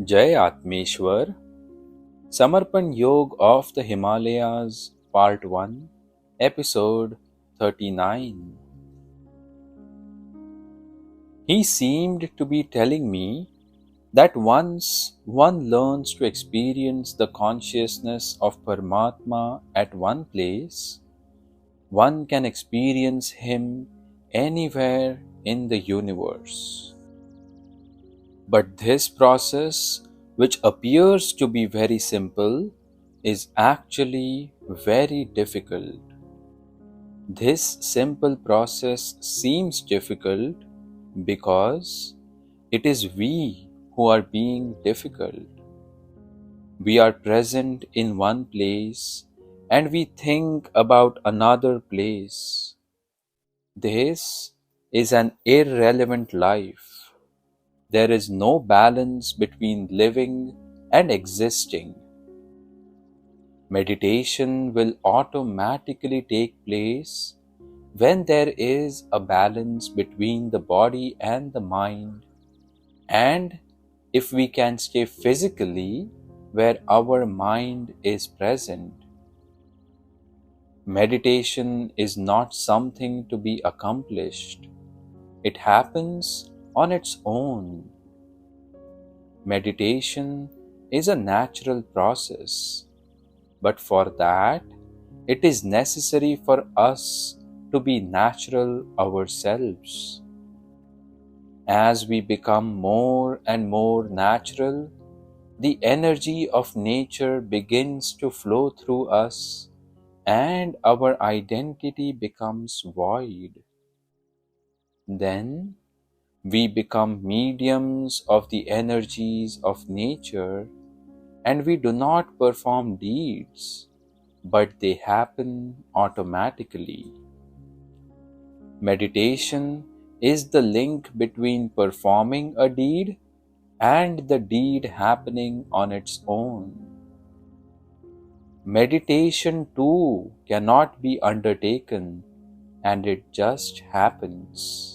Jai Atmeshwar, Samarpan Yog of the Himalayas, Part 1, Episode 39. He seemed to be telling me that once one learns to experience the consciousness of Paramatma at one place, one can experience him anywhere in the universe. But this process, which appears to be very simple, is actually very difficult. This simple process seems difficult because it is we who are being difficult. We are present in one place and we think about another place. This is an irrelevant life. There is no balance between living and existing. Meditation will automatically take place when there is a balance between the body and the mind, and if we can stay physically where our mind is present. Meditation is not something to be accomplished. It happens on its own. Meditation is a natural process, but for that, it is necessary for us to be natural ourselves. As we become more and more natural, the energy of nature begins to flow through us and our identity becomes void. Then we become mediums of the energies of nature and we do not perform deeds, but they happen automatically. Meditation is the link between performing a deed and the deed happening on its own. Meditation too cannot be undertaken and it just happens.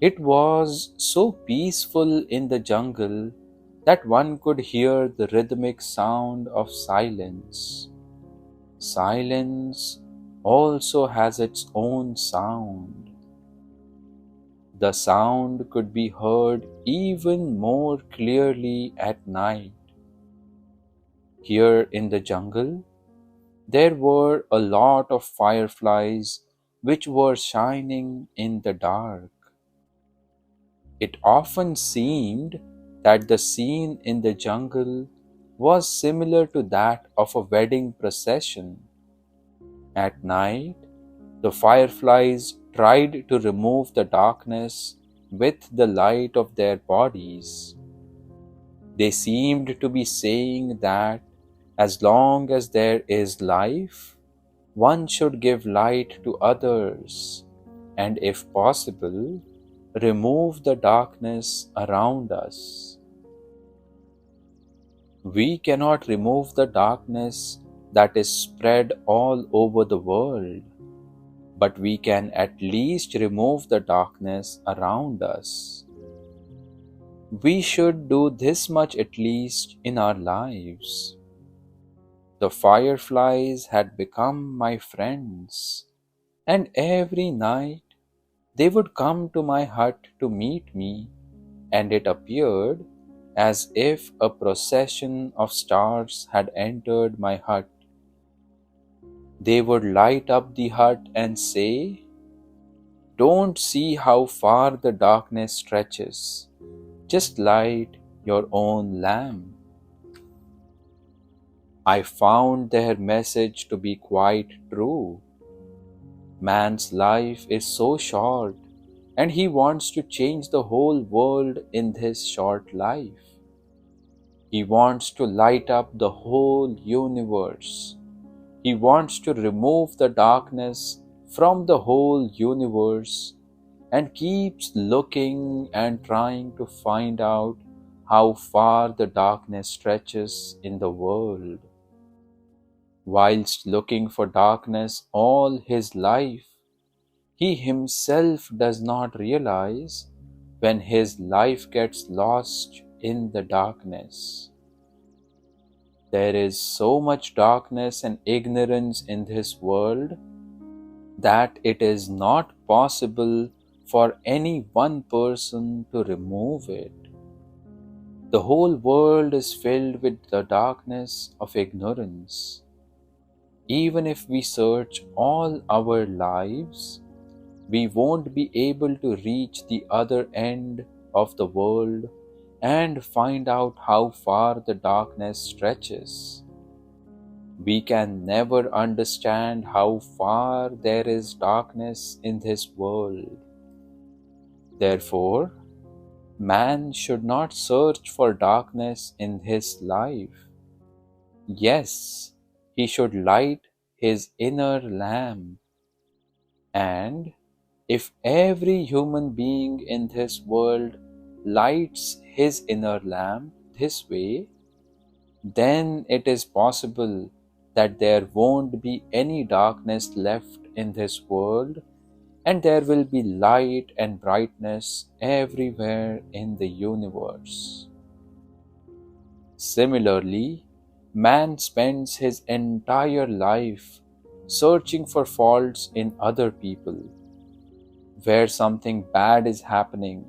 It was so peaceful in the jungle that one could hear the rhythmic sound of silence. Silence also has its own sound. The sound could be heard even more clearly at night. Here in the jungle, there were a lot of fireflies which were shining in the dark. It often seemed that the scene in the jungle was similar to that of a wedding procession. At night, the fireflies tried to remove the darkness with the light of their bodies. They seemed to be saying that as long as there is life, one should give light to others, and if possible, remove the darkness around us. We cannot remove the darkness that is spread all over the world, but we can at least remove the darkness around us. We should do this much at least in our lives. The fireflies had become my friends, and every night they would come to my hut to meet me, and it appeared as if a procession of stars had entered my hut. They would light up the hut and say, "Don't see how far the darkness stretches. Just light your own lamp." I found their message to be quite true. Man's life is so short, and he wants to change the whole world in this short life. He wants to light up the whole universe. He wants to remove the darkness from the whole universe and keeps looking and trying to find out how far the darkness stretches in the world. Whilst looking for darkness all his life, he himself does not realize when his life gets lost in the darkness. There is so much darkness and ignorance in this world that it is not possible for any one person to remove it. The whole world is filled with the darkness of ignorance. Even if we search all our lives, we won't be able to reach the other end of the world and find out how far the darkness stretches. We can never understand how far there is darkness in this world. Therefore, man should not search for darkness in his life. Yes, he should light his inner lamp. And if every human being in this world lights his inner lamp this way, then it is possible that there won't be any darkness left in this world, and there will be light and brightness everywhere in the universe. Similarly, man spends his entire life searching for faults in other people, where something bad is happening,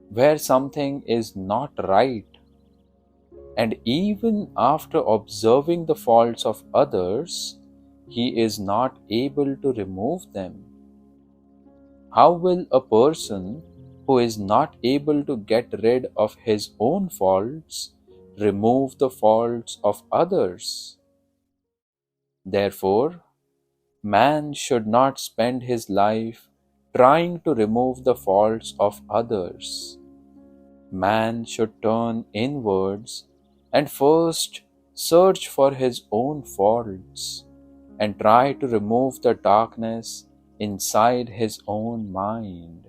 where something is not right. And even after observing the faults of others, he is not able to remove them. How will a person who is not able to get rid of his own faults remove the faults of others? Therefore, man should not spend his life trying to remove the faults of others. Man should turn inwards and first search for his own faults and try to remove the darkness inside his own mind.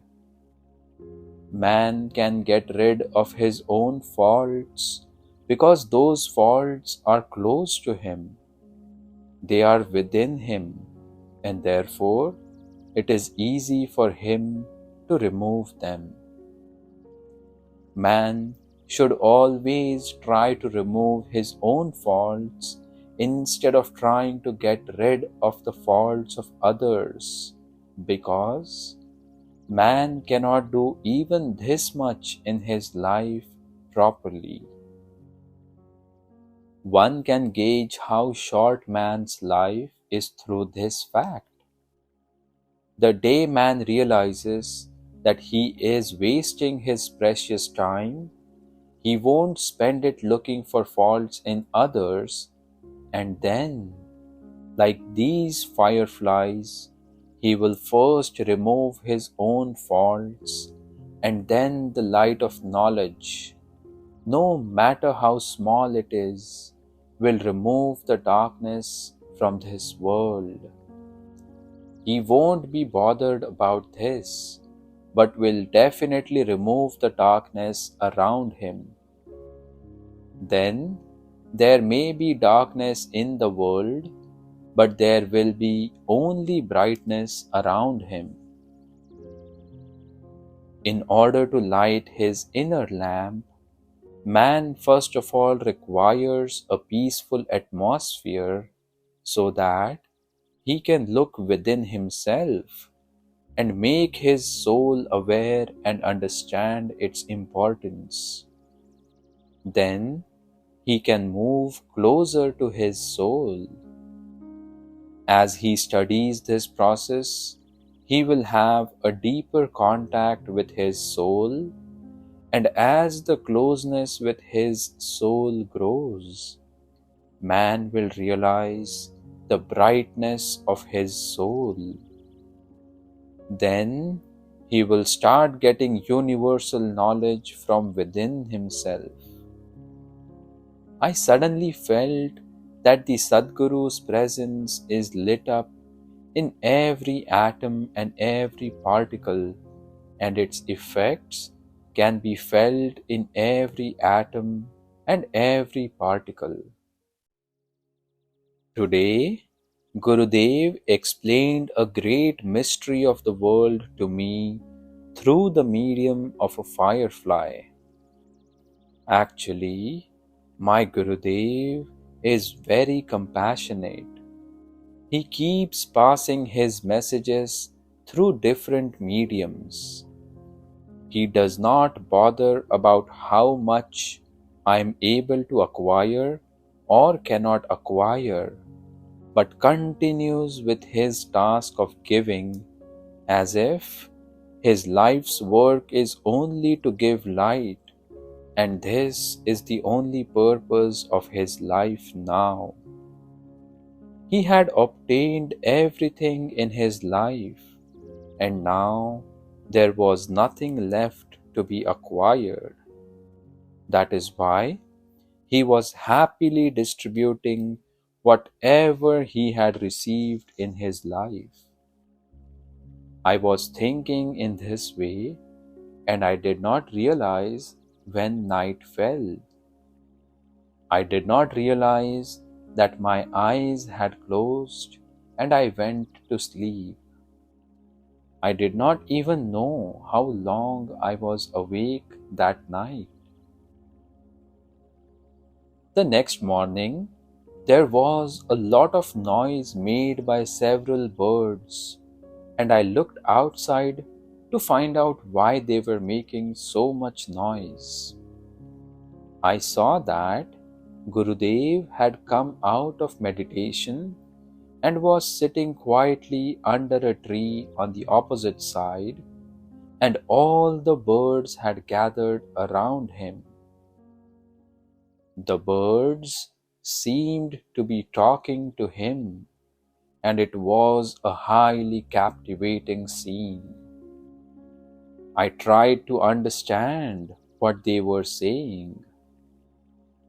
Man can get rid of his own faults because those faults are close to him. They are within him, and therefore it is easy for him to remove them. Man should always try to remove his own faults instead of trying to get rid of the faults of others, because man cannot do even this much in his life properly. One can gauge how short man's life is through this fact. The day man realizes that he is wasting his precious time, he won't spend it looking for faults in others, and then, like these fireflies, he will first remove his own faults, and then the light of knowledge, no matter how small it is, will remove the darkness from this world. He won't be bothered about this, but will definitely remove the darkness around him. Then there may be darkness in the world, but there will be only brightness around him. In order to light his inner lamp, man first of all requires a peaceful atmosphere so that he can look within himself and make his soul aware and understand its importance. Then he can move closer to his soul. As he studies this process, he will have a deeper contact with his soul, and as the closeness with his soul grows, man will realize the brightness of his soul. Then he will start getting universal knowledge from within himself. I suddenly felt that the Sadguru's presence is lit up in every atom and every particle, and its effects can be felt in every atom and every particle. Today, Gurudev explained a great mystery of the world to me through the medium of a firefly. Actually, my Gurudev is very compassionate. He keeps passing his messages through different mediums. He does not bother about how much I am able to acquire or cannot acquire, but continues with his task of giving as if his life's work is only to give light, and this is the only purpose of his life now. He had obtained everything in his life, and now there was nothing left to be acquired. That is why he was happily distributing whatever he had received in his life. I was thinking in this way, and I did not realize when night fell. I did not realize that my eyes had closed and I went to sleep. I did not even know how long I was awake that night. The next morning, there was a lot of noise made by several birds, and I looked outside to find out why they were making so much noise. I saw that Gurudev had come out of meditation and was sitting quietly under a tree on the opposite side, and all the birds had gathered around him. The birds seemed to be talking to him, and it was a highly captivating scene. I tried to understand what they were saying.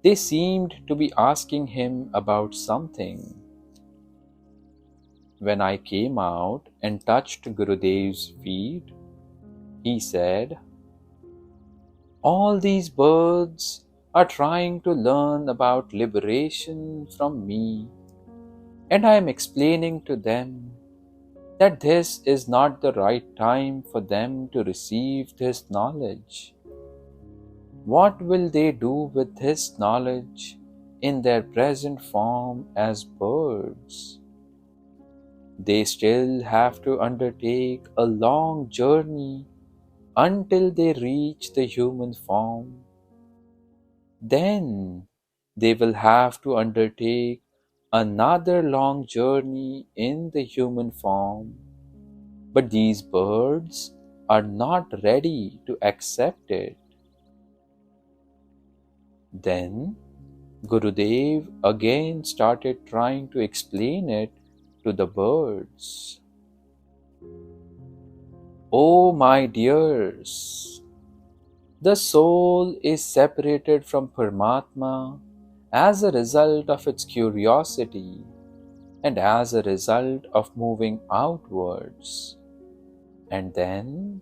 They seemed to be asking him about something. When I came out and touched Gurudev's feet, he said, "All these birds are trying to learn about liberation from me, and I am explaining to them that this is not the right time for them to receive this knowledge. What will they do with this knowledge in their present form as birds? They still have to undertake a long journey until they reach the human form. Then they will have to undertake another long journey in the human form. But these birds are not ready to accept it." Then Gurudev again started trying to explain it to the birds. "Oh, my dears, the soul is separated from Paramatma as a result of its curiosity and as a result of moving outwards. And then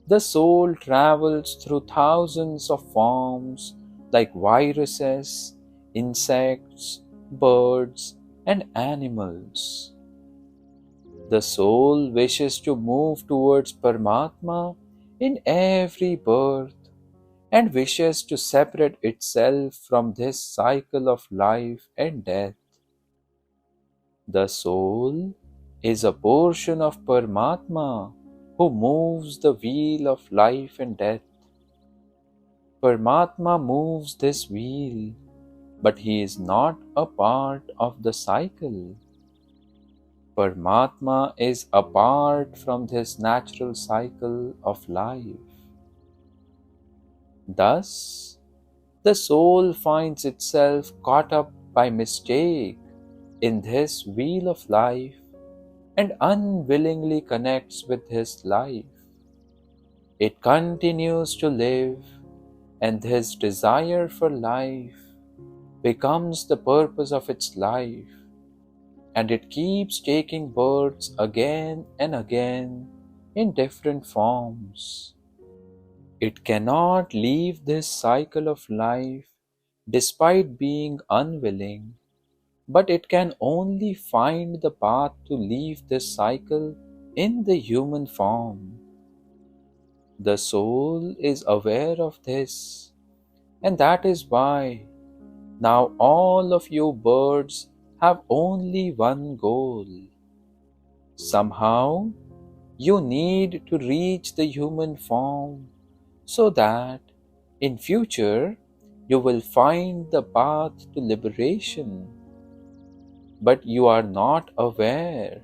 the soul travels through thousands of forms like viruses, insects, birds, and animals. The soul wishes to move towards Paramatma in every birth and wishes to separate itself from this cycle of life and death. The soul is a portion of Paramatma who moves the wheel of life and death. Paramatma moves this wheel, but he is not a part of the cycle. Paramatma is apart from this natural cycle of life. Thus, the soul finds itself caught up by mistake in this wheel of life and unwillingly connects with his life. It continues to live, and his desire for life becomes the purpose of its life, and it keeps taking births again and again in different forms. It cannot leave this cycle of life despite being unwilling, but it can only find the path to leave this cycle in the human form. The soul is aware of this, And that is why now all of you birds have only one goal. Somehow, you need to reach the human form so that in future you will find the path to liberation. But you are not aware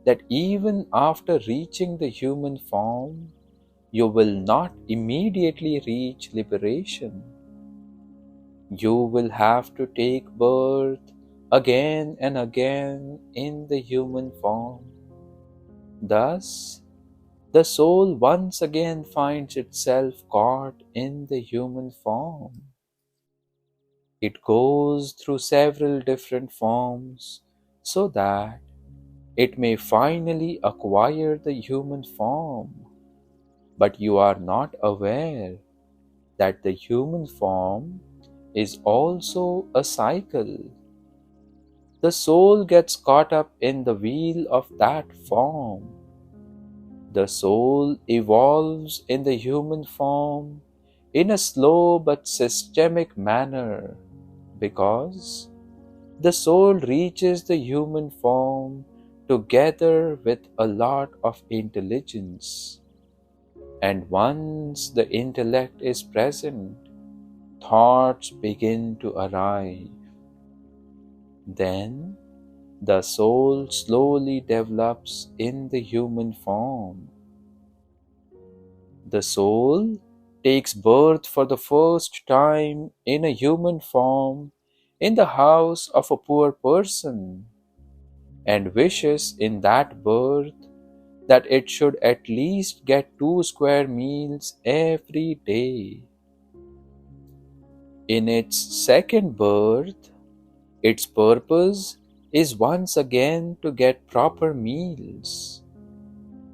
that even after reaching the human form, you will not immediately reach liberation. You will have to take birth again and again in the human form. Thus, the soul once again finds itself caught in the human form. It goes through several different forms so that it may finally acquire the human form. But you are not aware that the human form is also a cycle. The soul gets caught up in the wheel of that form. The soul evolves in the human form in a slow but systemic manner because the soul reaches the human form together with a lot of intelligence. And once the intellect is present, thoughts begin to arrive. Then the soul slowly develops in the human form. The soul takes birth for the first time in a human form in the house of a poor person and wishes in that birth that it should at least get 2 square meals every day. In its second birth, its purpose is once again to get proper meals.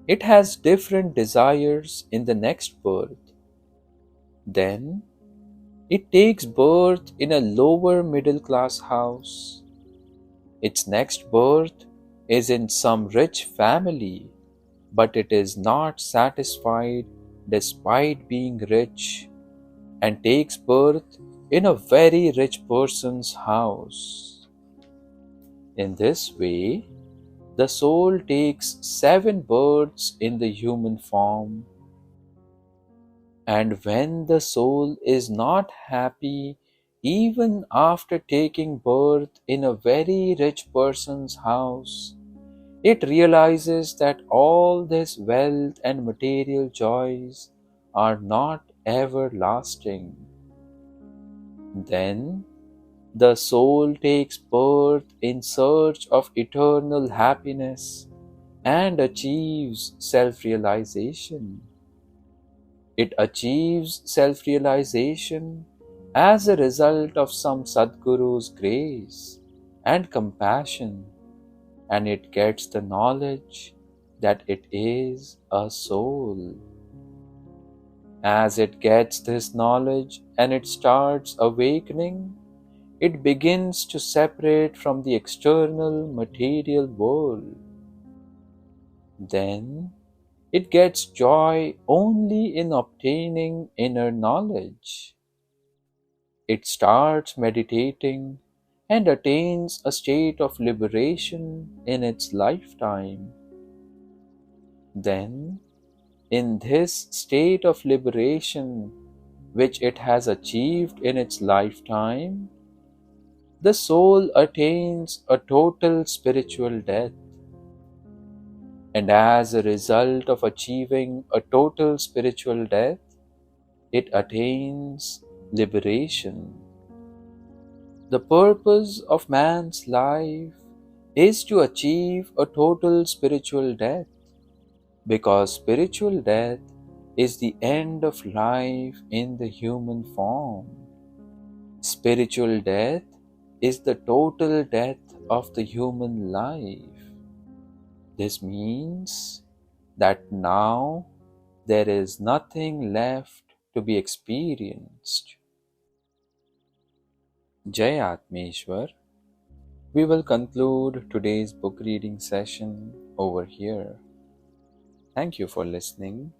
It has different desires in the next birth. Then, it takes birth in a lower middle class house. Its next birth is in some rich family, but it is not satisfied despite being rich and takes birth in a very rich person's house. In this way, the soul takes 7 births in the human form. And when the soul is not happy, even after taking birth in a very rich person's house, it realizes that all this wealth and material joys are not everlasting. Then the soul takes birth in search of eternal happiness and achieves self-realization. It achieves self-realization as a result of some Sadguru's grace and compassion, and it gets the knowledge that it is a soul. As it gets this knowledge and it starts awakening, it begins to separate from the external material world. Then it gets joy only in obtaining inner knowledge. It starts meditating and attains a state of liberation in its lifetime. Then, in this state of liberation which it has achieved in its lifetime, the soul attains a total spiritual death. And as a result of achieving a total spiritual death, it attains liberation. The purpose of man's life is to achieve a total spiritual death, because spiritual death is the end of life in the human form. Spiritual death is the total death of the human life. This means that now there is nothing left to be experienced. Jai Atmeshwar. We will conclude today's book reading session over here. Thank you for listening.